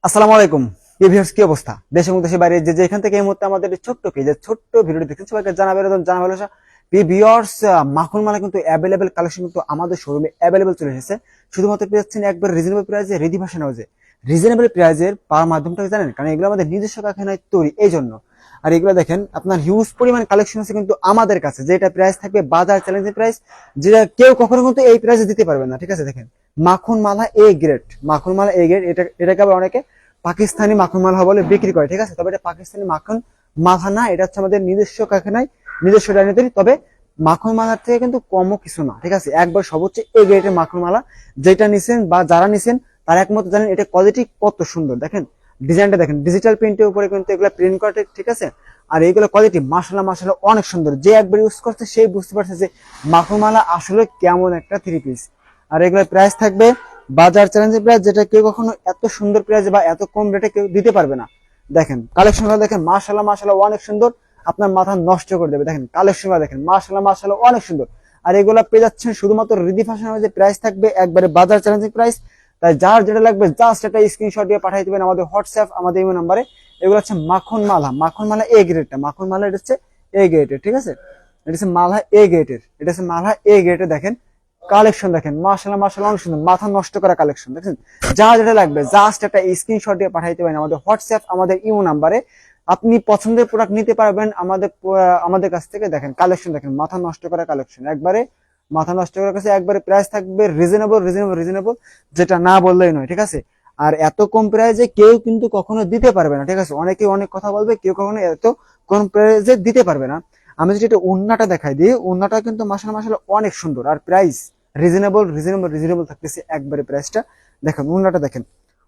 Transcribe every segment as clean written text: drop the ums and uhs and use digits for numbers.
আসসালামু আলাইকুম ভিউয়ার্স, কি অবস্থা? দেশ এবং দেশের বাইরে যে যেখান থেকে এই মুহূর্তে আমাদের এই ছোট্ট পেজে ছোট্ট ভিডিওটি দেখছেন, সবাইকে জানাবে ভিউয়ার্স, মাখন মালা কিন্তু অ্যাভেলেবেল কালেকশন কিন্তু আমাদের শোরুমে অ্যাভেলেবেল চলে এসেছে। শুধুমাত্র পেয়ে যাচ্ছেন একবার রিজনেবল প্রাইসে, রিদি ফ্যাশন হাউসে। রিজনেবল প্রাইসের পাওয়ার মাধ্যমটা জানেন, কারণ এগুলো আমাদের নিজস্ব কারখানায় তৈরি, এই জন্য। আর এগুলো দেখেন, আপনার হিউজ পরিমাণ কালেকশন আছে কিন্তু আমাদের কাছে, যেটা প্রাইস থাকবে বাজার চ্যালেঞ্জের প্রাইস, যেটা কেউ কখনো কিন্তু এই প্রাইসে দিতে পারবে না। ঠিক আছে, দেখেন মাখন মালা এ গ্রেড, মাখন মালা এ গ্রেড। এটাকে আবার অনেকে পাকিস্তানি মাখন মালহা বলে বিক্রি করে। ঠিক আছে, তবে এটা পাকিস্তানি মাখন মালহা না, এটা হচ্ছে আমাদের নিজস্ব কারখানায় নিজস্ব ডাইনে তৈরি। তবে মাখন মালার থেকে কিন্তু কমও কিছু না। ঠিক আছে, একবার সর্বোচ্চ এ গ্রেডের মাখন মালা যেটা নিছেন বা যারা নিছেন তারা একমত জানেন এটা কোয়ালিটি কত সুন্দর। দেখেন ডিজাইনটা দেখেন, ডিজিটাল প্রিন্টের উপরে কিন্তু এগুলো প্রিন্ট করা। ঠিক আছে, আর এইগুলো কোয়ালিটি মাশাআল্লাহ অনেক সুন্দর। যে একবার ইউজ করছে সেই বুঝতে পারছে যে মাখন মালা আসলে কেমন একটা থ্রি পিস। আর এগুলোর প্রাইস থাকবে বাজার চ্যালেঞ্জের প্রাইস, যেটা কেউ কখনো এত সুন্দর প্রাইস বা এত কম রেটে কেউ দিতে পারবে না। দেখেন কালেকশনগুলো দেখেন, মাশাআল্লাহ অনেক সুন্দর, আপনার মাথা নষ্ট করে দেবে। দেখেন কালেকশনগুলো দেখেন, মাশাআল্লাহ অনেক সুন্দর। আর এগুলা পেয়ে যাচ্ছেন শুধুমাত্র রিদি ফ্যাশন হাউসে, প্রাইস থাকবে একবারে বাজার চ্যালেঞ্জিং প্রাইস। তাই যার যেটা লাগবে জাস্ট একটা স্ক্রিনশট দিয়ে পাঠিয়ে দিবেন আমাদের হোয়াটসঅ্যাপ, আমাদের ইমেল নাম্বারে। এগুলো হচ্ছে মাখন মালা, মাখন মালা এ গ্রেডটা, মাখন মালা এটা হচ্ছে এ গ্রেডের। ঠিক আছে, এটা হচ্ছে মালহা এ গ্রেডের, এটা হচ্ছে মালহা এ গ্রেডের। দেখেন কালেকশন দেখেন, মাশাআল্লাহ অনেক সুন্দর, মাথা নষ্ট করা কালেকশন। দেখেন যা যেটা লাগবে জাস্ট একটা স্ক্রিনশট দিয়ে পাঠাইতে পারেন আমাদের হোয়াটসঅ্যাপ, আমাদের ইমো নাম্বারে। আপনি পছন্দের প্রোডাক্ট নিতে পারবেন আমাদের কাছ থেকে। দেখেন কালেকশন দেখেন, মাথা নষ্ট করা কালেকশন, একবারে মাথা নষ্ট করার কাছে। একবারে প্রাইস থাকবে রিজনেবল, যেটা না বললেই নয়। ঠিক আছে, আর এত কম প্রাইসে কেউ কিন্তু কখনো দিতে পারবে না। ঠিক আছে, অনেকে অনেক কথা বলবে, কেউ কখনো এত কম প্রাইসে দিতে পারবে না। আমি যেটা উন্নাটা দেখাই দিই, উন্নাটা কিন্তু মাশাআল্লাহ অনেক সুন্দর, আর প্রাইস রিজনেবল থাকতেছে একবারে প্রাইসটা। দেখেন উন্নাটা দেখেন,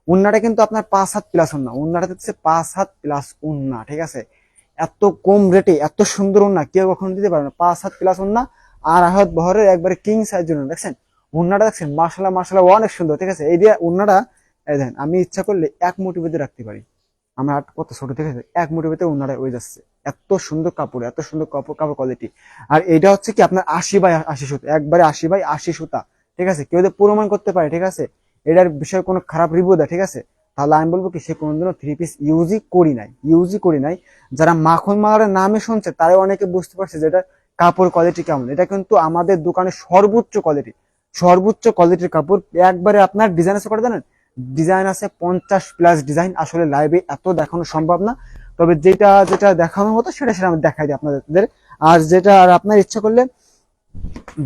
উন্নাটা কিন্তু আপনার 5 হাত প্লাস উন্না, উন্নাটা হচ্ছে 5 হাত প্লাস উন্না। ঠিক আছে, এত কম রেটে এত সুন্দর উন্না কেউ কখনো দিতে পারবে না। 5 হাত প্লাস উন্না, আর আহত বহরের একবারে কিং সাইজ জন্য। দেখছেন উন্নাটা দেখছেন, মাশাআল্লাহ অনেক সুন্দর। ঠিক আছে, এই দিয়ে উন্নাটা এই দেখেন, আমি ইচ্ছা করলে এক মুঠি বেঁধে রাখতে পারি। আমার হাত কত ছোট, ঠিক আছে, এক মুঠি বেঁধে উন্নাটা হয়ে যাচ্ছে। এত সুন্দর কাপড়, এত সুন্দর কাপড় কোয়ালিটি। আর এটা হচ্ছে কি আপনার 80 বাই 80 সুতা, একবারে 80 বাই 80 সুতা। ঠিক আছে, কেউ যদি প্রমাণ করতে পারে, ঠিক আছে, এটার বিষয়ে কোনো খারাপ রিভিউ দেয়, ঠিক আছে, তাহলে আমি বলবো কি সে কোনোদিনও থ্রি পিস ইউজই করি নাই। যারা মাখন মালার নামে শুনছে তারাও অনেকে বুঝতে পারছে যে এটা কাপড় কোয়ালিটি কেমন। এটা কিন্তু আমাদের দোকানে সর্বোচ্চ কোয়ালিটির কাপড়। একবারে আপনার ডিজাইন আছে করে জানেন, ডিজাইন আছে 50+ ডিজাইন। আসলে লাইভে এত দেখানো সম্ভব না, তবে যেটা যেটা দেখানোর মতো সেটা সেটা আমি দেখাই দিই আপনাদের। আর যেটা আর আপনার ইচ্ছা করলে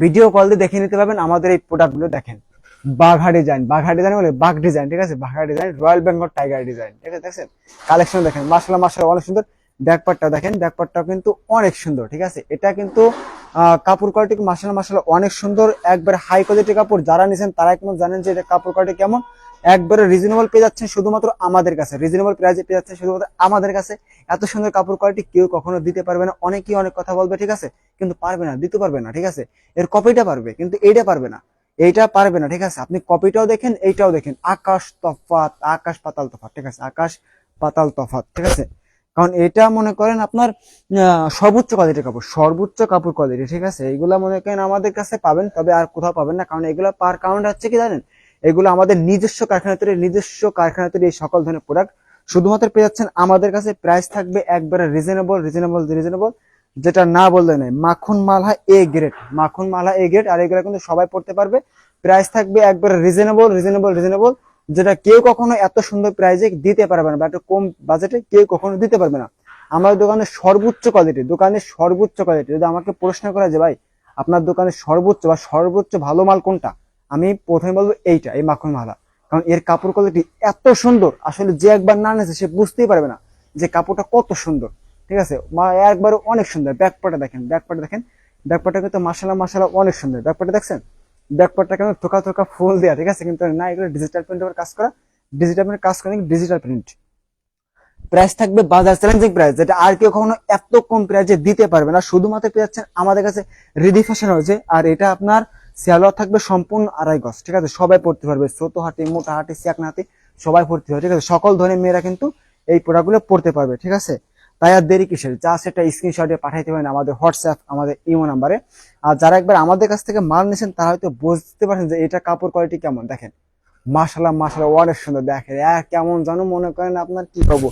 ভিডিও কল দিয়ে দেখে নিতে পারবেন আমাদের এই প্রোডাক্টগুলো। দেখেন বাঘা ডিজাইন বলে বাঘ ডিজাইন। ঠিক আছে, বাঘা design, royal Bengal tiger design. ঠিক আছে, দেখছেন কালেকশন দেখেন, মাশাআল্লাহ অনেক সুন্দর। ব্যাকপার্টটা দেখেন, ব্যাকপার্টটাও কিন্তু অনেক সুন্দর। ঠিক আছে, এটা কিন্তু কাপড় কোয়ালিটি মাশাআল্লাহ অনেক সুন্দর, একবারে হাই কোয়ালিটি কাপড়। যারা নিছেন তারা একদম জানেন যে এটা কাপড় কোয়ালিটি কেমন। একবারে রিজনেবল পেয়ে যাচ্ছেন শুধুমাত্র আমাদের কাছে, রিজনেবল প্রাইসে পেয়ে যাচ্ছেন শুধুমাত্র আমাদের কাছে। এত সুন্দর কাপড় কোয়ালিটি কেউ কখনো দিতে পারবে না। অনেকেই অনেক কথা বলবে, ঠিক আছে, কিন্তু পারবে না, দিতে পারবে না। ঠিক আছে, এর কপিটা পারবে কিন্তু এইটা পারবে না, এইটা পারবে না। ঠিক আছে, আপনি কপিটাও দেখেন, এইটাও দেখেন, আকাশ পাতাল তফাৎ। ঠিক আছে, আকাশ পাতাল তফাৎ। ঠিক আছে, কারণ এটা মনে করেন আপনার সর্বোচ্চ কাপড় কোয়ালিটি। ঠিক আছে, এইগুলা মনে করেন আমাদের কাছে পাবেন, তবে আর কোথাও পাবেন না। কারণ এগুলা পার কাউন্ট হচ্ছে কি জানেন, এগুলো আমাদের নিজস্ব কারখানা তৈরি এই সকল ধরনের প্রোডাক্ট শুধুমাত্র পেয়ে যাচ্ছেন আমাদের কাছে। প্রাইস থাকবে একবারে রিজনেবল, যেটা না বললে নাই। মাখন মালহা এ গ্রেড, আর এগুলো কিন্তু সবাই পড়তে পারবে। প্রাইস থাকবে একবারে রিজনেবল, যেটা কেউ কখনো এত সুন্দর প্রাইসে দিতে পারবে না, বা এত কম বাজেটে কেউ কখনো দিতে পারবে না। আমাদের দোকানের সর্বোচ্চ কোয়ালিটি। যদি আমাকে প্রশ্ন করা যে ভাই আপনার দোকানের সর্বোচ্চ ভালো মাল কোনটা, আমি প্রথমে বলবো এইটা, এই মাখন মালা। কারণ এর কাপড় কোয়ালিটি এত সুন্দর, আসলে যে একবার না নিয়েছে সে বুঝতেই পারবে না যে কাপড়টা কত সুন্দর। ঠিক আছে, একবারে অনেক সুন্দর। ব্যাকপার্টটা দেখেন, ব্যাকপার্টটা কিন্তু মাশাআল্লাহ অনেক সুন্দর। ব্যাকপার্টটা দেখছেন, ব্যাকপার্টটা কিন্তু থোকা ফুল দেয়া। ঠিক আছে, কিন্তু না, এগুলো ডিজিটাল প্রিন্টের কাজ করা, ডিজিটাল প্রিন্ট। প্রাইস থাকবে বাজার চ্যালেঞ্জিং প্রাইস, যেটা আর কেউ কখনো এত কম প্রাইসে দিতে পারবে না। শুধুমাত্র পেয়ে যাচ্ছেন আমাদের কাছে রিদি ফ্যাশন হয়েছে। আর এটা আপনার সালোয়ার থাকবে সম্পূর্ণ 2.5 গজ। ঠিক আছে, সবাই পড়তে পারবে, ছোট হাতি, মোটা হাতি, চিকনা হাতি, সবাই পড়তে পারবে। ঠিক আছে, সকল ধরনের মেয়েরা কিন্তু এই প্রোডাক্টগুলো পড়তে পারবে। ঠিক আছে, তাই আর দেরি কিসের, যা সেটা স্ক্রিনশটে পাঠাইতে পারেন আমাদের হোয়াটসঅ্যাপ, আমাদের ইমো নাম্বারে। আর যারা একবার আমাদের কাছ থেকে মাল নিয়েছেন তারা হয়তো বুঝতে পারছেন যে এটা কাপড় কোয়ালিটি কেমন। দেখেন মাশাআল্লাহ মাশাআল্লাহ অনেক সুন্দর। দেখেন কেমন জানো মনে করেন আপনার কি পাবো,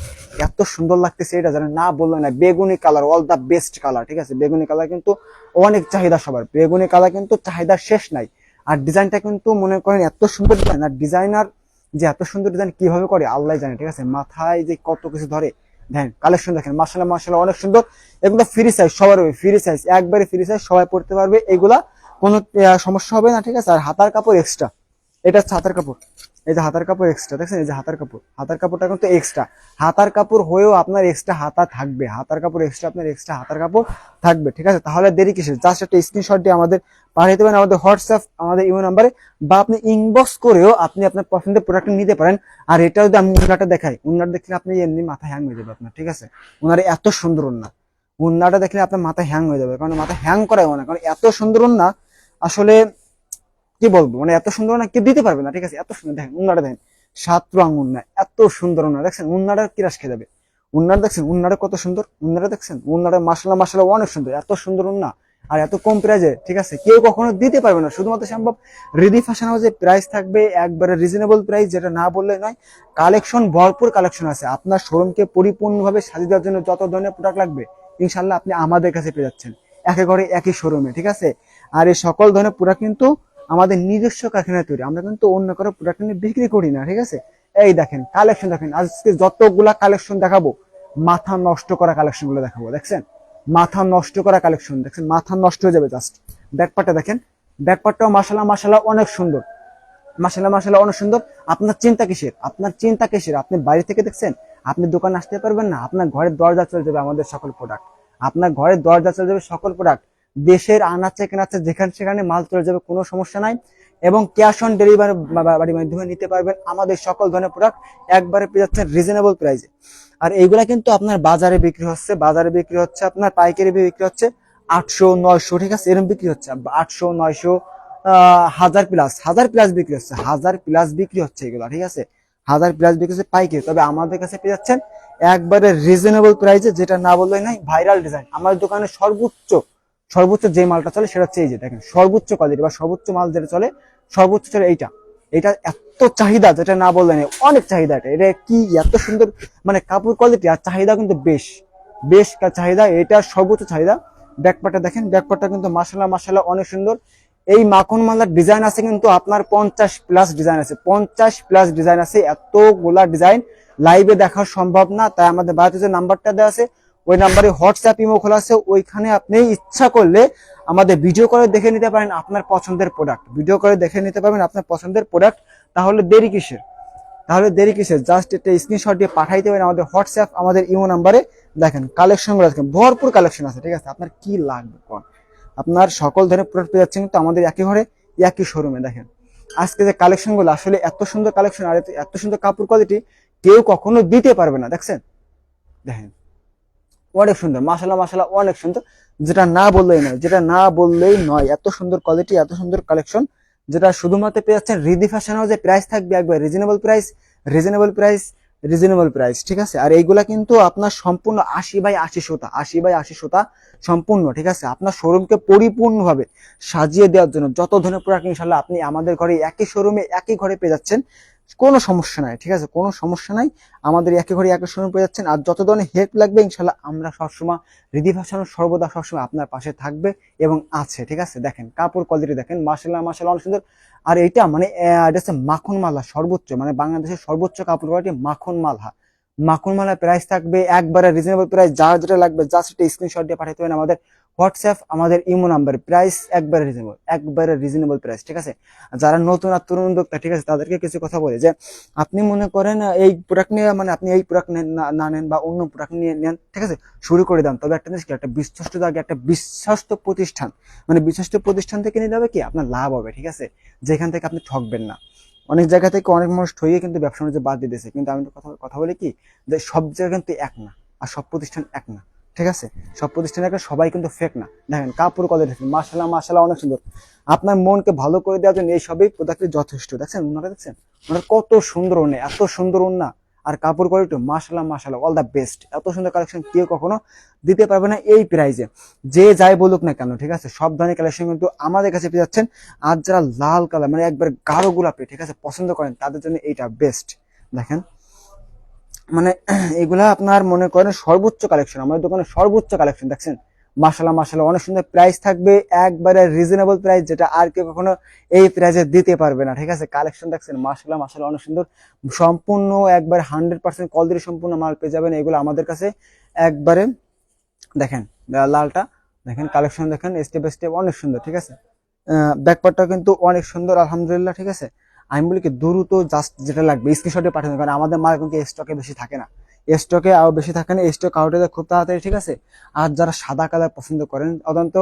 এত সুন্দর লাগতেছে এটা জানেন না বললে না। বেগুনি colour all the best colour, ঠিক আছে। বেগুনি কালার কিন্তু অনেক চাহিদা সবার, বেগুনি কালার কিন্তু চাহিদা শেষ নাই। আর ডিজাইনটা কিন্তু মনে করেন এত সুন্দর ডিজাইন, আর ডিজাইনার যে এত সুন্দর ডিজাইন কিভাবে করে আল্লাহ জানে, ঠিক আছে। মাথায় যে কত কিছু ধরে, দেখেন কালেকশন দেখেন মাশাআল্লাহ মাশাআল্লাহ অনেক সুন্দর। এগুলো ফ্রি সাইজ, সবার ফ্রি সাইজ, একবারে ফ্রি সাইজ, সবাই পড়তে পারবে, এগুলা কোনো সমস্যা হবে না, ঠিক আছে। আর হাতার কাপড় এক্সট্রা, এটা হচ্ছে হাতার কাপড়, এই যে হাতার কাপড় এক্সট্রা দেখছেন, এই যে হাতার কাপড়, হাতার কাপড়টা কিন্তু এক্সট্রা। হাতার কাপড় হয়েও আপনার এক্সট্রা হাতা থাকবে, হাতার কাপড় এক্সট্রা, আপনার এক্সট্রা হাতার কাপড় থাকবে, ঠিক আছে। তাহলে দেরি কিসের, জাস্ট একটা স্ক্রিনশট দিয়ে আমাদের পাঠিয়ে দেবেন আমাদের হোয়াটসঅ্যাপ, আমাদের ইমো নাম্বারে, বা আপনি ইনবক্স করেও আপনি আপনার পছন্দের প্রোডাক্ট নিতে পারেন। আর এটা যদি আমি উন্নাটা দেখাই, উন্নাটা দেখলে আপনি এমনি মাথা হ্যাং হয়ে যাবে আপনার, ঠিক আছে। উনার এত সুন্দর উন্না, উন্নাটা দেখলে আপনার মাথা হ্যাং হয়ে যাবে, কারণ মাথা হ্যাং করায় না, কারণ এত সুন্দর উন্না আসলে কি বলবো, মানে এত সুন্দর না কেউ দিতে পারবে না, ঠিক আছে। এত সুন্দর দেখেন উন্নাটা, দেখেন 7 রং উন্না, এত সুন্দর উন্না দেখছেন, উন্নাটা কিরাস খেয়ে যাবে। উন্নাটা দেখছেন, উন্নাটা কত সুন্দর, উন্নাটা দেখছেন, উন্নাটা মাশাআল্লাহ মাশাআল্লাহ অনেক সুন্দর, এত সুন্দর উন্না আর এত কম প্রাইজে, ঠিক আছে। কেউ কখনো দিতে পারবে না, শুধুমাত্র সম্ভব রিদি ফ্যাশন হাউসে। প্রাইস থাকবে একবারে রিজনেবল প্রাইস, যেটা না বললে নয়। কালেকশন ভরপুর কালেকশন আছে, আপনার শোরুমকে পরিপূর্ণভাবে সাজিয়ে দেওয়ার জন্য যত ধরনের প্রোডাক্ট লাগবে ইনশাল্লাহ আপনি আমাদের কাছে পেয়ে যাচ্ছেন, একে ঘরে একই শোরুমে, ঠিক আছে। আর এই সকল ধরনের প্রোডাক্ট কিন্তু আমাদের নিজস্ব কারখানায় তৈরি, আমরা কিন্তু অন্য কারো প্রোডাক্ট নিয়ে বিক্রি করি না, ঠিক আছে। এই দেখেন কালেকশন দেখেন, আজকে যতগুলা কালেকশন দেখাবো মাথা নষ্ট করা কালেকশন গুলো দেখাবো, দেখছেন মাথা নষ্ট করা কালেকশন, দেখছেন মাথা নষ্ট হয়ে যাবে জাস্ট। ব্যাকপার্টটা দেখেন, ব্যাকপার্টটাও মাশাআল্লাহ মাশাআল্লাহ অনেক সুন্দর, মাশাআল্লাহ মাশাআল্লাহ অনেক সুন্দর। আপনার চিন্তা কিসের, আপনার চিন্তা কিসের, আপনি বাড়ি থেকে দেখছেন, আপনি দোকানে আসতে পারবেন না, আপনার ঘরের দরজা চলে যাবে আমাদের সকল প্রোডাক্ট, আপনার ঘরের দরজা চলে যাবে সকল প্রোডাক্ট, দেশের আনাচে কেনাচে যেখানে সেখানে মাল চলে যাবে, কোনো সমস্যা নাই। এবং ক্যাশ অন ডেলিভারি বাড়ির মাধ্যমে নিতে পারবেন আমাদের সকল ধরনের প্রোডাক্ট, একবারে পেয়ে যাচ্ছেন রিজনেবল প্রাইসে। আর এইগুলা কিন্তু আপনার বাজারে বিক্রি হচ্ছে, বাজারে বিক্রি হচ্ছে আপনার পাইকারি বিক্রি হচ্ছে 800-900, ঠিক আছে, এরকম বিক্রি হচ্ছে 800-900, 1000 প্লাস বিক্রি হচ্ছে, 1000 প্লাস বিক্রি হচ্ছে এগুলো, ঠিক আছে। 1000 প্লাস বিক্রি হচ্ছে পাইকারি, তবে আমাদের কাছে পেয়ে যাচ্ছেন একবারে রিজনেবল প্রাইসে, যেটা না বললেই নাই। ভাইরাল ডিজাইন, আমাদের দোকানে সর্বোচ্চ সর্বোচ্চ যে মালটা চলে সেটা হচ্ছে এই যে দেখেন, সর্বোচ্চ কোয়ালিটি বা সর্বোচ্চ মাল যেটা চলে, সর্বোচ্চ চলে এইটা। এটা এত চাহিদা, যেটা না বললে নাই, অনেক চাহিদা। এটা কি এত সুন্দর, মানে কাপড় কোয়ালিটি আর চাহিদা কিন্তু বেশ বেশ চাহিদা, এটা সর্বোচ্চ চাহিদা। ব্যাকপার্টটা দেখেন, ব্যাকপার্টটা কিন্তু মাশাআল্লাহ মাশাআল্লাহ অনেক সুন্দর। এই মাখন মালার ডিজাইন আছে কিন্তু আপনার 50 প্লাস ডিজাইন আছে, 50 প্লাস ডিজাইন আছে। এতগুলা ডিজাইন লাইভে দেখা সম্ভব না, তাই আমাদের বাড়িতে যে নাম্বারটা দেওয়া আছে ওই নাম্বারে হোয়াটসঅ্যাপ ইমো খোলা আছে, ওইখানে আপনি ইচ্ছা করলে আমাদের ভিডিও করে দেখে নিতে পারেন আপনার পছন্দের প্রোডাক্ট, ভিডিও করে দেখে নিতে পারবেন আপনার পছন্দের প্রোডাক্ট। তাহলে দেরি কিসের, তাহলে দেরি কিসের, জাস্ট একটা স্ক্রিনশট দিয়ে পাঠাইতে পারেন আমাদের হোয়াটসঅ্যাপ, আমাদের ইমো নাম্বারে। দেখেন কালেকশন গুলো দেখেন, ভরপুর কালেকশন আছে, ঠিক আছে। আপনার কি লাগবে কোন, আপনার সকল ধরনের প্রোডাক্ট পেয়ে যাচ্ছেন কিন্তু আমাদের একই ঘরে একই শোরুমে। দেখেন আজকে যে কালেকশন গুলো, আসলে এত সুন্দর কালেকশন আর এত সুন্দর কাপড় কোয়ালিটি কেউ কখনো দিতে পারবে না, দেখছেন দেখেন অনেক সুন্দর, মাশাআল্লাহ মাশাআল্লাহ অনেক সুন্দর, যেটা না বললেই নয়, যেটা না বললেই নয়। এত সুন্দর কোয়ালিটি, এত সুন্দর কালেকশন, যেটা শুধুমাত্র পেয়ে যাচ্ছেন রিদি ফ্যাশন হাউসে। প্রাইস থাকবে একবার reasonable price, reasonable price, reasonable price, ঠিক আছে। আর এইগুলা কিন্তু আপনার সম্পূর্ণ 80/80 সুতা, 80/80 সুতা সম্পূর্ণ, ঠিক আছে। আপনার শোরুমকে পরিপূর্ণভাবে সাজিয়ে দেওয়ার জন্য যত ধরনের প্রোডাক্ট ইনশাল্লাহ আপনি আমাদের ঘরে একই শোরুমে একই ঘরে পেয়ে যাচ্ছেন, কোনো সমস্যা নাই, ঠিক আছে, কোনো সমস্যা নাই। আমাদের একই ঘরে একই শোরুম পেয়ে যাচ্ছেন। আর যত ধরনের হেল্প লাগবে ইনশাল্লাহ আমরা সবসময় রিদি ফ্যাশন সর্বদা সবসময় আপনার পাশে থাকবে এবং আছে, ঠিক আছে। দেখেন কাপড় কোয়ালিটি দেখেন, মাশাআল্লাহ মাশাআল্লাহ অনেক সুন্দর। আর এইটা মানে এটা হচ্ছে মাখন মালা, সর্বোচ্চ মানে বাংলাদেশের সর্বোচ্চ কাপড় কোয়ালিটি মাখন মালা। মাখন মালার প্রাইস থাকবে একবারে রিজনেবল প্রাইস, যার যেটা লাগবে জাস্ট একটা স্ক্রিনশট দিয়ে পাঠাতে পারেন আমাদের হোয়াটসঅ্যাপ, আমাদের ইমো নাম্বার। প্রাইস একবারে রিজনেবল, একবারে রিজনেবল প্রাইস, ঠিক আছে। যারা নতুন আর তরুণ উদ্যোক্তা, ঠিক আছে, তাদেরকে কিছু কথা বলে যে আপনি মনে করেন এই প্রোডাক্ট নিয়ে, মানে আপনি এই প্রোডাক্ট না নেন বা অন্য প্রোডাক্ট নিয়ে নেন, ঠিক আছে, শুরু করে দেন, তবে একটা জিনিস কি, একটা বিশ্বস্ত জায়গায় একটা বিশ্বস্ত প্রতিষ্ঠান, মানে বিশ্বস্ত প্রতিষ্ঠান থেকে নিতে হবে কি আপনার লাভ হবে, ঠিক আছে, যেখান থেকে আপনি ঠকবেন না। অনেক জায়গা থেকে অনেক মানুষ ঠইয়ে কিন্তু ব্যবসা বাণিজ্য বাদ দিয়ে দিয়েছে, কিন্তু আমি কথা বলি কি, যে সব জায়গা কিন্তু এক না, আর সব প্রতিষ্ঠান এক না, ঠিক আছে। সব প্রতিষ্ঠানের সবাই কিন্তু ফেক না। দেখেন কাপড় কোয়ালিটি দেখেন, মাশাআল্লাহ মাশাআল্লাহ অনেক সুন্দর। আপনার মনকে ভালো করে দেওয়ার জন্য এই সবই প্রোডাক্ট যথেষ্ট। দেখছেন ওনারা, দেখছেন ওনার কত সুন্দর ওন্না, এত সুন্দর ওন্না। আর কাপড় কোয়ালিটি মাশাআল্লাহ মাশাআল্লাহ অল দা বেস্ট। এত সুন্দর কালেকশন কেউ কখনো দিতে পারবে না এই প্রাইসে, যে যাই বলুক না কেন, ঠিক আছে। সব ধরনের কালেকশন কিন্তু আমাদের কাছে পেয়ে যাচ্ছেন। আর যারা লাল কালার মানে একবার গাঢ় গোলাপি, ঠিক আছে, পছন্দ করেন তাদের জন্য এইটা বেস্ট। দেখেন মানে এগুলা আপনার মনে করেন সর্বোচ্চ কালেকশন, আমাদের দোকানে সর্বোচ্চ কালেকশন। দেখছেন মাশাআল্লাহ মাশাআল্লাহ অনেক সুন্দর প্রাইস থাকবে, একবারে রিজনেবল প্রাইস, যেটা আর কেউ কখনো এই প্রাইসে দিতে পারবে না, ঠিক আছে। কালেকশন দেখছেন মাশাআল্লাহ মাশাআল্লাহ অনেক সুন্দর, সম্পূর্ণ একবার 100% কল দিয়ে সম্পূর্ণ মাল পেয়ে যাবেন এগুলো আমাদের কাছে একবারে। দেখেন লালটা দেখেন, কালেকশন দেখেন স্টেপ বাই স্টেপ অনেক সুন্দর, ঠিক আছে। ব্যাকপার্টটা কিন্তু অনেক সুন্দর আলহামদুলিল্লাহ, ঠিক আছে। আমি বলি কি দ্রুত জাস্ট যেটা লাগবে স্ক্রিনশটে পাঠানো, কারণ আমাদের মাল কিন্তু স্টকে বেশি থাকে না, স্টকে আরো বেশি থাকে না, স্টক আউট হয়ে যায় খুব তাড়াতাড়ি, ঠিক আছে। আর যারা সাদা কালার পছন্দ করেন, অত্যন্ত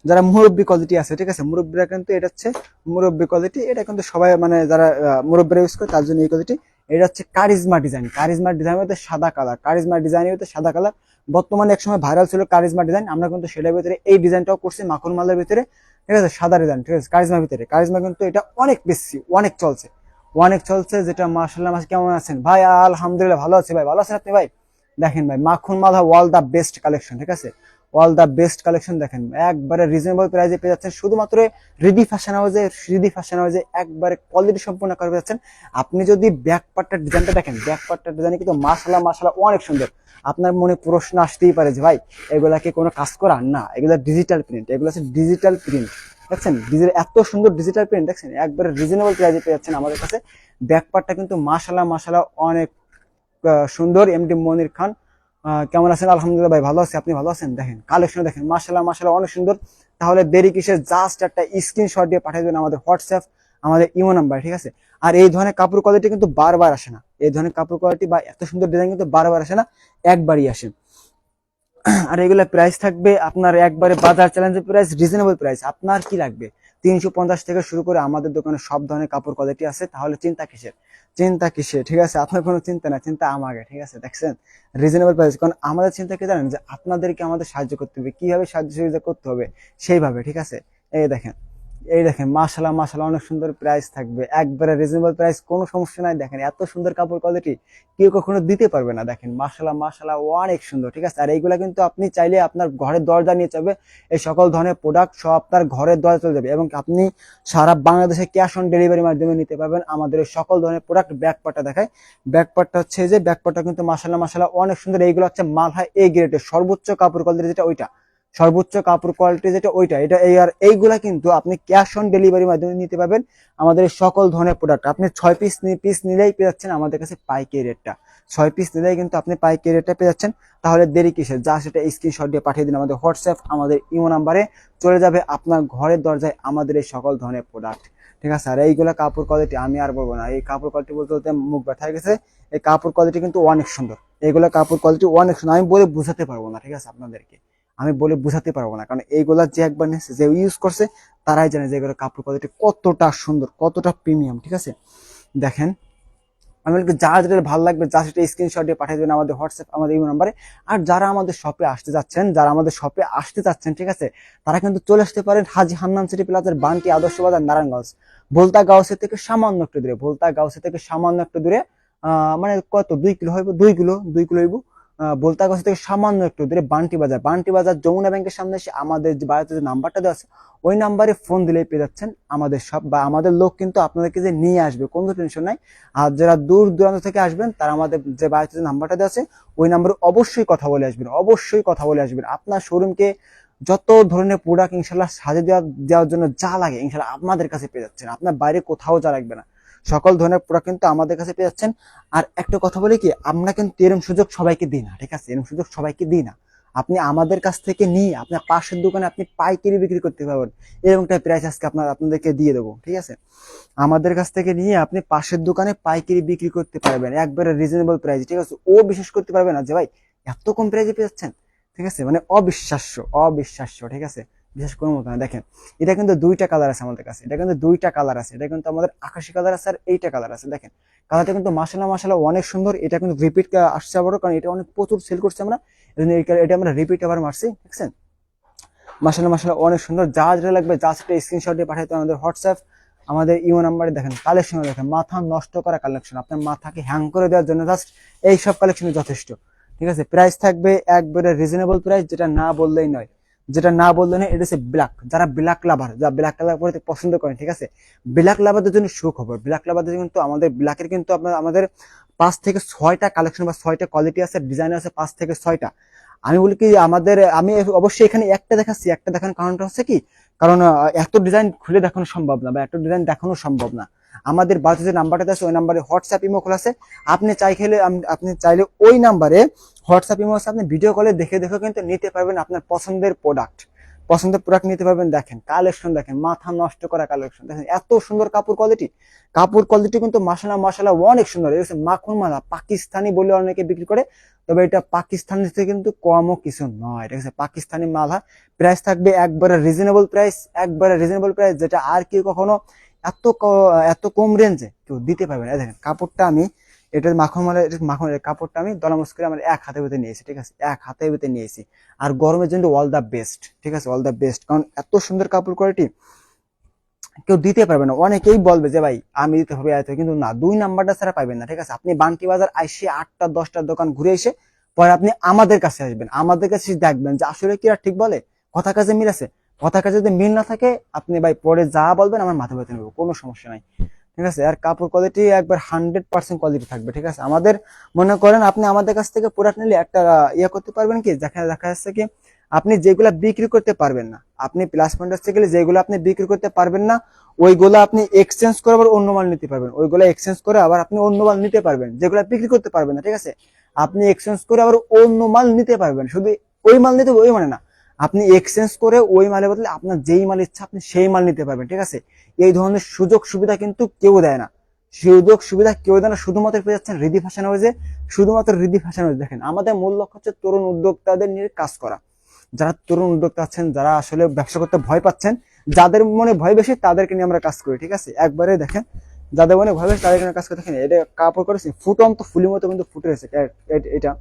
যারা মুরব্বী কোয়ালিটি আছে, ঠিক আছে, মুরব্বীরা কিন্তু এটা হচ্ছে মুরব্বী কোয়ালিটি, এটা কিন্তু সবাই মানে যারা মুরব্বীরা ইউজ করে তার জন্য এই কোয়ালিটি। এটা হচ্ছে কারিজমা ডিজাইন, কারিজমা ডিজাইন হচ্ছে সাদা কালার, কারিজমা ডিজাইন হচ্ছে সাদা কালার। বর্তমানে একসময় ভাইরাল ছিল কারিজমা ডিজাইন, আমরা কিন্তু সেটার ভিতরে এই ডিজাইনটাও করছি মাখন মালের ভিতরে, ঠিক আছে, সাদা ডিজাইন, ঠিক আছে, কারিজমার ভিতরে। কারিজমা কিন্তু এটা অনেক বেশি অনেক চলছে, অনেক চলছে, যেটা মাশাআল্লাহ। কেমন আছেন ভাই? আলহামদুলিল্লাহ ভালো আছি ভাই, ভালো আছেন আপনি ভাই? দেখেন ভাই মাখন মালহা অল দা বেস্ট কালেকশন, ঠিক আছে, অল দা বেস্ট কালেকশন। দেখেন একবারে রিজনেবল প্রাইসে পেয়ে যাচ্ছেন শুধুমাত্র রিদি ফ্যাশন হাউসে, রিদি ফ্যাশন হাউসে একবারে কোয়ালিটি সম্পূর্ণ করে পেয়ে যাচ্ছেন। আপনি যদি ব্যাক পার্টটার ডিজাইনটা দেখেন, ব্যাক পার্টটার ডিজাইন কিন্তু মাশাআল্লাহ মাশাআল্লাহ অনেক সুন্দর। আপনার মনে প্রশ্ন আসতেই পারে যে ভাই এগুলা কি কোনো কাজ করা? না, এগুলা ডিজিটাল প্রিন্ট, এগুলো হচ্ছে ডিজিটাল প্রিন্ট। দেখছেন এত সুন্দর ডিজিটাল প্রিন্ট, দেখছেন একবারে রিজনেবল প্রাইসে পেয়ে যাচ্ছেন আমাদের কাছে। ব্যাক পার্টটা কিন্তু মাশাআল্লাহ মাশাআল্লাহ অনেক সুন্দর। এমডি মনির খান কেমন আছেন? আলহামদুলিল্লাহ ভাই ভালো আছি, আপনি ভালো আছেন? দেখেন কালেকশন দেখেন মাশাআল্লাহ মাশাআল্লাহ অনেক সুন্দর। তাহলে দেরি কিসের, জাস্ট একটা স্ক্রিনশট দিয়ে পাঠিয়ে দেবেন আমাদের হোয়াটসঅ্যাপ, আমাদের ইমো নাম্বার, ঠিক আছে। আর এই ধরনের কাপড় কোয়ালিটি কিন্তু বারবার আসে না, এই ধরনের কাপড় কোয়ালিটি বা এত সুন্দর ডিজাইন কিন্তু বারবার আসে না, একবারই আসে। আর এগুলা প্রাইস থাকবে আপনার একবারে বাজার চ্যালেঞ্জের প্রাইস, রিজনেবল প্রাইস। আপনার কি লাগবে 350 থেকে শুরু করে আমাদের দোকানে সব ধরনের কাপড় কোয়ালিটি আছে। তাহলে চিন্তা কিসের, চিন্তা কিসের, ঠিক আছে। আপনার কোনো চিন্তা না, চিন্তা আমাকে, ঠিক আছে। দেখছেন রিজনেবল প্রাইস, কারণ আমাদের চিন্তা কি জানেন, যে আপনাদেরকে আমাদের সাহায্য করতে হবে, কিভাবে সাহায্য সুবিধা করতে হবে সেইভাবে, ঠিক আছে। এই দেখেন এই দেখেন মাশাআল্লাহ মাশাআল্লাহ অনেক সুন্দর প্রাইস থাকবে, একবারে রিজনেবল প্রাইস, কোনো সমস্যা নাই। দেখেন এত সুন্দর কাপড় কোয়ালিটি কেউ কখনো দিতে পারবে না। দেখেন মাশাআল্লাহ মাশাআল্লাহ অনেক সুন্দর, ঠিক আছে। আর এইগুলা কিন্তু আপনি চাইলে আপনার ঘরের দরজা নিয়ে যাবে, এই সকল ধরনের প্রোডাক্ট সব আপনার ঘরের দরজা চলে যাবে, এবং আপনি সারা বাংলাদেশে ক্যাশ অন ডেলিভারির মাধ্যমে নিতে পারবেন আমাদের এই সকল ধরনের প্রোডাক্ট। ব্যাকপার্টটা দেখায়, ব্যাকপার্টটা হচ্ছে যে ব্যাকপার্টটা কিন্তু মাশাআল্লাহ মাশাআল্লাহ অনেক সুন্দর। এইগুলো হচ্ছে মালহা এ গ্রেডের সর্বোচ্চ কাপড় কোয়ালিটি, যেটা ওইটা সর্বোচ্চ কাপড় কোয়ালিটি যেটা ওইটা, এটা এই। আর এইগুলা কিন্তু আপনি ক্যাশ অন ডেলিভারির মাধ্যমে নিতে পারবেন আমাদের সকল ধরনের প্রোডাক্ট। আপনি 6 পিস নিলেই পেয়ে যাচ্ছেন আমাদের কাছে পাইকারি রেটটা, 6 পিস নিলেই কিন্তু আপনি পাইকারি রেটটা পেয়ে যাচ্ছেন। তাহলে দেরি কিসের, যা সেটা স্ক্রিনশট দিয়ে পাঠিয়ে দিন আমাদের হোয়াটসঅ্যাপ, আমাদের ইমো নাম্বারে চলে যাবে আপনার ঘরের দরজায় আমাদের এই সকল ধরনের প্রোডাক্ট, ঠিক আছে। আর এইগুলা কাপড় কোয়ালিটি আমি আর বলবো না, এই কাপড় কোয়ালিটি বলতে বলতে মুখ ব্যথা হয়ে গেছে। এই কাপড় কোয়ালিটি কিন্তু অনেক সুন্দর, এইগুলা কাপড় কোয়ালিটি অনেক সুন্দর, আমি বলে বুঝাতে পারবো না, ঠিক আছে। আপনাদেরকে আমি বলে বুঝাতে পারবো না, কারণ এইগুলা যে একবার নিয়েছে, যে ইউজ করছে, তারাই জানে যে এগুলো কাপড় কোয়ালিটি কতটা সুন্দর, কতটা প্রিমিয়াম, ঠিক আছে। দেখেন আমি বলি যা যেটা ভালো লাগবে, যা সেটা স্ক্রিনশট দিয়ে পাঠিয়ে দেবেন আমাদের হোয়াটসঅ্যাপ, আমাদের ইমেল নাম্বারে। আর যারা আমাদের শপে আসতে যাচ্ছেন, যারা আমাদের শপে আসতে চাচ্ছেন, ঠিক আছে, তারা কিন্তু চলে আসতে পারেন হাজী হান্নান সিটি প্লাজার বান্টি আদর্শ বাজার, নারায়ণগঞ্জ, ভোলতা গাউসে থেকে সামান্য একটু দূরে, ভোলতা গাউসে থেকে সামান্য একটু দূরে, মানে কত 2 কিলো হইব, 2 কিলো হইব। বলতাগাছি থেকে সামান্য একটু দূরে বান্টি বাজার, বান্টি বাজার যমুনা ব্যাংকের সামনে এসে আমাদের যে বাড়িতে যে নাম্বারটা দেওয়া আছে, ওই নাম্বারে ফোন দিলেই পেয়ে যাচ্ছেন আমাদের সব, বা আমাদের লোক কিন্তু আপনাদেরকে যে নিয়ে আসবে, কোনো টেনশন নাই। আর যারা দূর দূরান্ত থেকে আসবেন, তারা আমাদের যে বাড়িতে যে নাম্বারটা দেওয়া আছে, ওই নাম্বারে অবশ্যই কথা বলে আসবেন, অবশ্যই কথা বলে আসবেন। আপনার শোরুমকে যত ধরনের প্রোডাক্ট ইনশাল্লাহ সাজিয়ে দেওয়ার জন্য যা লাগে ইনশাল্লাহ আপনাদের কাছে পেয়ে যাচ্ছেন, আপনার বাইরে কোথাও যা লাগবে না, সকল ধরনের প্রোডাক্ট কিন্তু আমাদের কাছে পেয়ে যাচ্ছেন। আর একটা কথা বলি কি, আমরা কিন্তু এরকম সুযোগ সবাইকে দিই না, ঠিক আছে, এরকম সুযোগ সবাইকে দিই না। আপনি আমাদের কাছ থেকে নিয়ে আপনার পাশের দোকানে আপনি পাইকারি বিক্রি করতে পারবেন, এরকমটা প্রাইস আজকে আপনাদেরকে দিয়ে দেবো, ঠিক আছে। আমাদের কাছ থেকে নিয়ে আপনি পাশের দোকানে পাইকারি বিক্রি করতে পারবেন একবারে রিজনেবল প্রাইস, ঠিক আছে। ও বিশ্বাস করতে পারবে না যে ভাই এত কম প্রাইসে পেয়ে যাচ্ছেন, ঠিক আছে, মানে অবিশ্বাস্য, অবিশ্বাস্য, ঠিক আছে, বিশেষ কোনো মতো না। দেখেন এটা কিন্তু 2টা কালার আছে আমাদের কাছে, এটা কিন্তু 2টা কালার আছে, এটা কিন্তু আমাদের আকাশি কালার আছে, আর এইটা কালার আছে। দেখেন কালারটা কিন্তু মাশাআল্লাহ মাশাআল্লাহ অনেক সুন্দর। এটা কিন্তু রিপিট আসছে আবারও, কারণ এটা অনেক প্রচুর সেল করছে আমরা, এটা আমরা রিপিট আবার মারছি, দেখছেন মাশাআল্লাহ মাশাআল্লাহ অনেক সুন্দর। যা যেটা লাগবে যা সেটা স্ক্রিনশট দিয়ে পাঠাইতে আমাদের হোয়াটসঅ্যাপ, আমাদের ইও নাম্বারে দেখেন কালেকশন দেখেন, মাথা নষ্ট করা কালেকশন, আপনার মাথাকে হ্যাং করে দেওয়ার জন্য জাস্ট এই সব কালেকশন যথেষ্ট। ঠিক আছে, প্রাইস থাকবে একবারে রিজনেবল প্রাইস, যেটা না বললেই নয়, যেটা না বললে নয়। এটা হচ্ছে ব্ল্যাক, যারা ব্ল্যাক লাভার, যারা ব্ল্যাক কালার পড়তে পছন্দ করেন, ঠিক আছে, ব্ল্যাক লাভারদের জন্য সুখবর। ব্ল্যাক লাভারদের কিন্তু আমাদের ব্ল্যাকের কিন্তু আপনার আমাদের 5 থেকে 6টা কালেকশন বা 6টা কোয়ালিটি আছে, ডিজাইন আছে 5 থেকে 6টা। আমি বলি কি আমাদের, আমি অবশ্যই এখানে একটা দেখাচ্ছি, একটা দেখানোর কারণটা হচ্ছে কি, কারণ এত ডিজাইন খুলে দেখানো সম্ভব না বা এত ডিজাইন দেখানো সম্ভব না। আমাদের বাজে যে নাম্বারটা আছে ওই নাম্বারে হোয়াটসঅ্যাপ ইমো খোলা আছে, আপনি আপনি চাইলে ওই নাম্বারে হোয়াটসঅ্যাপ ইমো আছে, আপনি ভিডিও কলে দেখে দেখে কিন্তু নিতে পারবেন আপনার পছন্দের প্রোডাক্ট নিতে পারবেন। দেখেন কালেকশন, দেখেন মাথা নষ্ট করা কালেকশন, দেখেন এত সুন্দর কাপড় কোয়ালিটি কিন্তু মাশাআল্লাহ অনেক সুন্দর। এটা হচ্ছে মাখন মালা, পাকিস্তানি বলে অনেকে বিক্রি করে, তবে এটা পাকিস্তানি থেকে কিন্তু কমও কিছু নয়। ঠিক আছে, পাকিস্তানি মালা। প্রাইস থাকবে একবারে রিজনেবল প্রাইস, যেটা আর কি কখনো এত কম রেঞ্জে কেউ দিতে পারবে না। দেখেন কাপড়টা আমি, এটা মাখনের কাপড়টা আমি দলামস করে আমার এক হাতের ভিতরে নিয়েছি। ঠিক আছে, এক হাতের ভিতরে নিয়েছি। আর গরমের জন্য অল দা বেস্ট। ঠিক আছে, অল দা বেস্ট, কারণ এত সুন্দর কাপড় কোয়ালিটি কেউ দিতে পারবে না। অনেকেই বলবে যে ভাই আমি দিতে হবে এত, কিন্তু না, 2 নাম্বারটা ছাড়া পাবেন না। ঠিক আছে, আপনি বান্টি বাজার আইসে 8টা 10টা দোকান ঘুরে এসে পরে আপনি আমাদের কাছে আসবেন, আমাদের কাছে দেখবেন যে আসলে কি আর ঠিক বলে, কথা কাজে মিল আছে। কথা কাজে যদি মিল না থাকে, আপনি ভাই পরে যা বলবেন আমার মাথা ব্যথা নেবো, কোনো সমস্যা নাই। ঠিক আছে, আর কাপড় কোয়ালিটি একবার 100% কোয়ালিটি থাকবে। ঠিক আছে, আমাদের মনে করেন আপনি আমাদের কাছ থেকে প্রোডাক্ট নিলে একটা ইয়ে করতে পারবেন কি, দেখা যাচ্ছে কি আপনি যেগুলা বিক্রি করতে পারবেন না, আপনি প্লাস পয়েন্ট আসতে গেলে যেগুলো আপনি বিক্রি করতে পারবেন না, ওইগুলো আপনি এক্সচেঞ্জ করে আবার অন্য মাল নিতে পারবেন। ওইগুলো এক্সচেঞ্জ করে আবার আপনি অন্য মাল নিতে পারবেন, যেগুলো বিক্রি করতে পারবেন না। ঠিক আছে, আপনি এক্সচেঞ্জ করে আবার অন্য মাল নিতে পারবেন। শুধু ওই মাল নিতে ওই মানে না, আপনি এক্সচেঞ্জ করে ওই মালের বদলে আপনার যেই মাল ইচ্ছা আপনি সেই মাল নিতে পারবেন। ঠিক আছে, এই ধরনের সুযোগ সুবিধা কিন্তু কেউ দেয় না, শুধুমাত্র পেয়ে যাচ্ছেন রিদি ফ্যাশন হাউসে, শুধুমাত্র রিদি ফ্যাশন হাউস। দেখেন আমাদের মূল লক্ষ্য হচ্ছে তরুণ উদ্যোক্তাদের নিয়ে কাজ করা। যারা তরুণ উদ্যোক্তা আছেন, যারা আসলে ব্যবসা করতে ভয় পাচ্ছেন, যাদের মনে ভয় বেশি তাদেরকে নিয়ে আমরা কাজ করি। ঠিক আছে, একবারে দেখেন যাদের মনে ভয় বেশি তাদেরকে নিয়ে কাজ করে। দেখেন এটা কাপড় করেছি ফুটন্ত ফুলের মতো কিন্তু ফুটে রয়েছে। এটা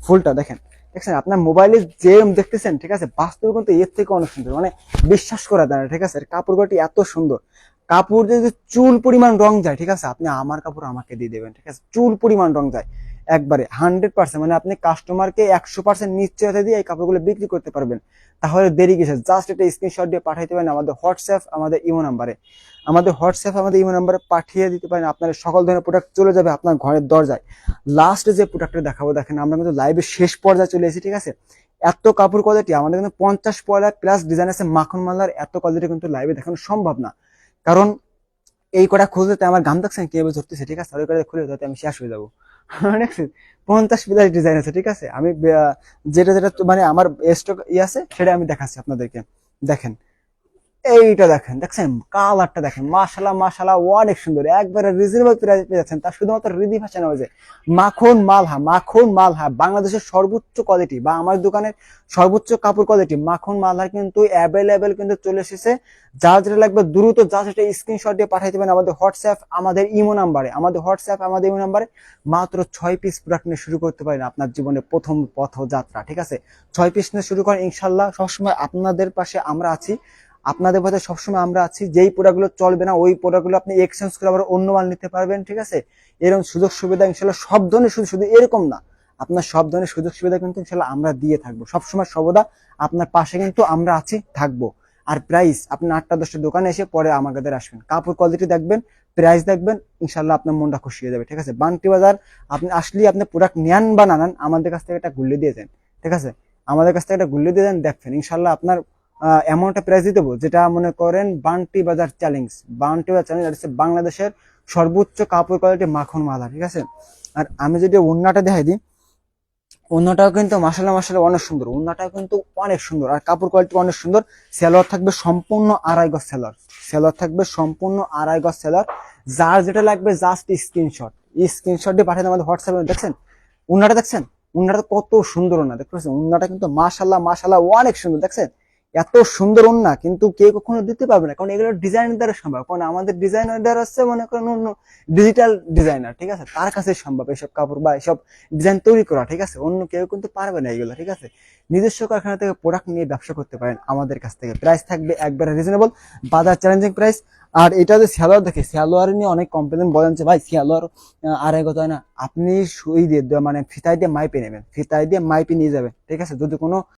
ফুলটা দেখেন, দেখছেন আপনার মোবাইলে যে দেখতেছেন, ঠিক আছে, বাস্তবে কিন্তু এর থেকে অনেক সুন্দর, মানে বিশ্বাস করা যায় না। ঠিক আছে, কাপড় কোয়ালিটি এত সুন্দর, কাপড় যদি চুল পরিমাণ রং যায়, ঠিক আছে, আপনি আমার কাপড় আমাকে দিয়ে দেবেন। ঠিক আছে, চুল পরিমাণ রং যায় একবারে 100%, মানে আপনি কাস্টমারকে 100% নিশ্চয়তা দিয়ে এই কাপড়গুলো বিক্রি করতে পারবেন। তাহলে দেরি কিসে, জাস্ট একটা স্ক্রিনশট দিয়ে পাঠাইতে পারেন আমাদের হোয়াটসঅ্যাপ, আমাদের ইমো নাম্বারে পাঠিয়ে দিতে পারেন। আপনার সকল ধরনের প্রোডাক্ট চলে যাবে আপনার ঘরের দরজায়। লাস্ট যে প্রোডাক্টটা দেখাবো, দেখেন আমরা কিন্তু লাইভের শেষ পর্যায়ে চলে এসেছি। ঠিক আছে, এত কাপড় কোয়ালিটি আমাদের কিন্তু 50 পয়লা প্লাস ডিজাইন আছে মাখন মালার, এত কোয়ালিটি কিন্তু লাইভে দেখানো সম্ভব না, কারণ এই কটা খুঁজতে আমার গান দেখছেন কিভাবে ধরতেছে। ঠিক আছে, ওই কটা খুলে ধরতে আমি শেষ হয়ে যাবো। 50 প্লাস ডিজাইন আছে। ঠিক আছে, আমি যেটা যেটা মানে আমার স্টক আছে সেটা আমি দেখাচ্ছি আপনাদেরকে। দেখেন এইটা দেখছেন কালারটা দেখেন, মাশাআল্লাহ অনেক সুন্দর, একবারে রিজনেবল প্রাইসে পেয়ে যাচ্ছেন। তার শুধুমাত্র রিদি ফ্যাশন হাউসে মাখন মালহা বাংলাদেশের সর্বোচ্চ কোয়ালিটি বা আমার দোকানের সর্বোচ্চ কাপড় কোয়ালিটি মাখন মালহা কিন্তু অ্যাভেলেবেল কিন্তু চলে এসেছে। যার যেটা লাগবে দ্রুত জাস্ট এটা স্ক্রিনশট দিয়ে পাঠিয়ে দেবেন আমাদের হোয়াটসঅ্যাপ, আমাদের ইমো নাম্বারে। মাত্র 6 পিস প্রোডাক্ট নিয়ে শুরু করতে পারেন আপনার জীবনে প্রথম পথযাত্রা। ঠিক আছে, 6 পিস নিয়ে শুরু করেন, ইনশাল্লাহ সবসময় আপনাদের পাশে আমরা আছি, আপনাদের পথে সবসময় আমরা আছি। যেই প্রোডাক্টগুলো চলবে না ওই প্রোডাক্টগুলো আপনি এক্সচেঞ্জ করে আবার অন্য মাল নিতে পারবেন। ঠিক আছে, এরকম সুযোগ সুবিধা ইনশাল্লাহ সব ধরনের, শুধু এরকম না, আপনার সব ধরনের সুযোগ সুবিধা কিন্তু ইনশাল্লাহ আমরা দিয়ে থাকবো সবসময়, সর্বদা আপনার পাশে কিন্তু আমরা আছি, থাকবো। আর প্রাইস আপনি 8টা 10টা দোকানে এসে পরে আমার কাছে আসবেন, কাপড় কোয়ালিটি দেখবেন, প্রাইস দেখবেন, ইনশাল্লাহ আপনার মনটা খুশি হয়ে যাবে। ঠিক আছে, বান্টি বাজার আপনি আসলেই আপনি প্রোডাক্ট নেন বা না নেন, আমাদের কাছ থেকে একটা গুল্লি দিয়ে দেন। ঠিক আছে, আমাদের কাছ থেকে একটা গুল্লি দিয়ে দেন, দেখবেন ইনশাল্লাহ আপনার এমন একটা প্রাইস দিয়ে দেবো যেটা মনে করেন বান্টি বাজার চ্যালেঞ্জ হচ্ছে বাংলাদেশের সর্বোচ্চ কাপড় কোয়ালিটি মাখন মালা। ঠিক আছে, আর আমি যদি ওন্নাটা দেখাই দিই, ওন্নাটাও কিন্তু মাশাআল্লাহ অনেক সুন্দর, ওন্নাটাও কিন্তু অনেক সুন্দর, আর কাপড় কোয়ালিটি অনেক সুন্দর। সেলোয়ার থাকবে সম্পূর্ণ 2.5 গজ সেলোয়ার। যার যেটা লাগবে জাস্ট স্ক্রিনশট দিয়ে পাঠিয়ে আমাদের হোয়াটসঅ্যাপে। দেখছেন উন্নাটা কত সুন্দর না, দেখতে পাচ্ছেন উন্নাটা কিন্তু মাশাআল্লাহ অনেক সুন্দর। দেখছেন এত সুন্দর উন্না কিন্তু কেউ কখনো দিতে পারবে না, কারণ এগুলো ডিজাইনের দ্বারা সম্ভব, কারণ আমাদের ডিজাইনার দ্বারা হচ্ছে মনে করেন অন্য ডিজিটাল ডিজাইনার। ঠিক আছে, তার কাছে সম্ভব এসব কাপড় বা এসব ডিজাইন তৈরি করা। ঠিক আছে, অন্য কেউ কিন্তু পারবে না এগুলো। ঠিক আছে, নিজস্ব কারখানা থেকে প্রোডাক্ট নিয়ে ব্যবসা করতে পারেন আমাদের কাছ থেকে। প্রাইস থাকবে একবারে রিজনেবল, বাজার চ্যালেঞ্জিং প্রাইস। আর এটা যে সালোয়ার, দেখে সালোয়ার নিয়ে অনেক কমপ্লেন বলেন যে ভাই সালোয়ার আড়াই গজ হয় না। আপনি সুই দিয়ে মানে ফিতাই দিয়ে মাইপে নেবেন, ফিতাই দিয়ে মাইপে নিয়ে যাবেন, ঠিক আছে। যদি কোনো